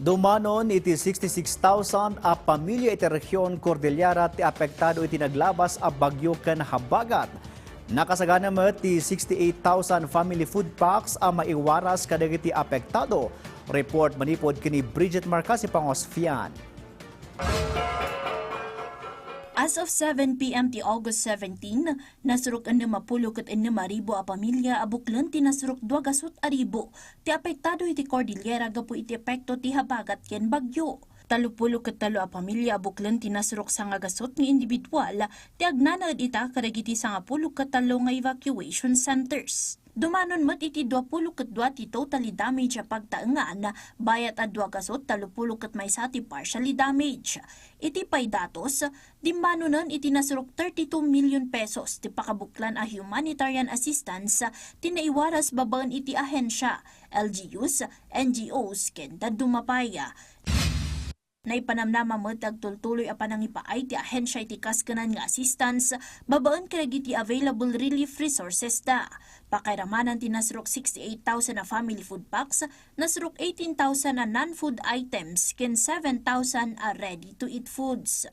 Dumanon iti 66,000 a pamilya iti rehiyon Cordillera ti apektado iti naglabas a bagyo ken habagat. Nakasagana met ti 68,000 family food packs a maiwaras kadagiti apektado. Report manipod kini Bridget Marcasi Pangosfian. As of 7 p.m. ti August 17, nasurok ang 50,000 a pamilya abuklan ti nasurok 2,000 ti apektado iti Cordillera gapu iti epekto ti habagat ken bagyo. 33 a pamilya abuklan ti nasurok sa nga gasot nga individual ti agnanaed ita kadagiti 10 nga evacuation centers. Dumanon met iti 22 ti totally damage a pagtaengan bayat a 230 maysa ti partially damage. Iti pay datos, dimmanonan iti nasurok 32 million pesos ti pakabuklan a humanitarian assistance ti naiwaras babaan iti ahensya, LGUs, NGOs ken dumapaya. Naipanamnama met agtultuloy a panangipaay ti ahensya iti kaskanan nga assistance babaan kadagiti available relief resources da. Pakairamanan ti nasrok 68,000 na family food packs, nasrok 18,000 na non-food items ken 7,000 a ready-to-eat foods.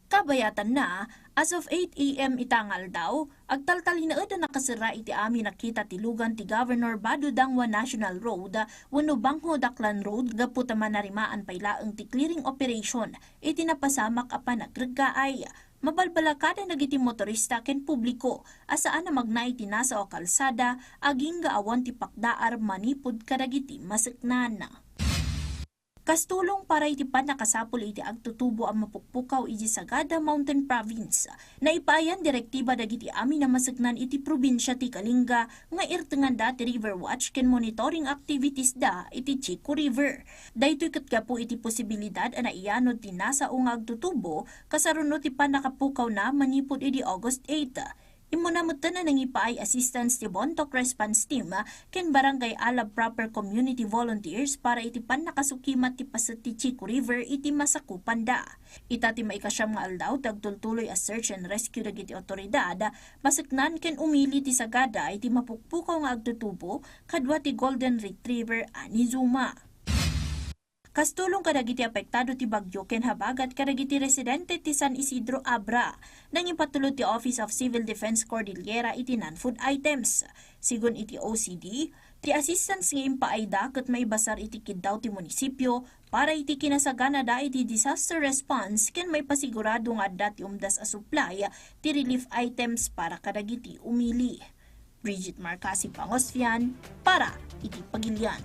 Kabayatan na, as of 8 a.m. itangal daw, agtaltalinaed na nakasira iti amin nakita tilugan ti Governor Badu Dangwa National Road, wano Bangho Daklan Road, gaputaman narimaan pailaeng ti clearing operation, iti napasamak a panagreggaay. Mabalbalakada nagiti motorista ken publiko, asaan na magnay ti nasa o kalsada, aging gaawan ti pakdaar manipod kadagiti maseknan. Kastulong para iti nakasapol iti agtutubo ang mapukpukaw iti Sagada Mountain Province. Naipayan direktiba dagiti amin na masagnan iti probinsya ti Kalinga nga irtengan da ti River Watch ken monitoring activities da iti Chico River. Daytoy katgapo iti posibilidad na iyanod ti nasa o nga agtutubo kasarunod ti nakapukaw na manipod iti August 8. Imunamutan na nangipaay assistance ti Bontoc Response Team ken Barangay Alab Proper Community Volunteers para iti nakasukimat ti paset ti Chico River iti masakupan da. Ita ti maikasyam nga aldaw tagtultuloy a search and rescue dagiti otoridad masaknan ken umili ti Sagada iti mapukpukaw nga agtutubo kadwa ti Golden Retriever ani Zuma. Kastulong kadagiti apektado ti bagyo ken habagat kadagiti residente ti San Isidro Abra nang ipatulod ti Office of Civil Defense Cordillera iti non-food items. Sigon iti OCD, ti assistance nga impaayda ket maibasar iti kiddaw ti munisipyo para iti kinasagana da iti disaster response ken may pasigurado nga adda ti umdas a supply ti relief items para kadagiti umili. Bridget Marcasi Pangosfian para iti Pagilian.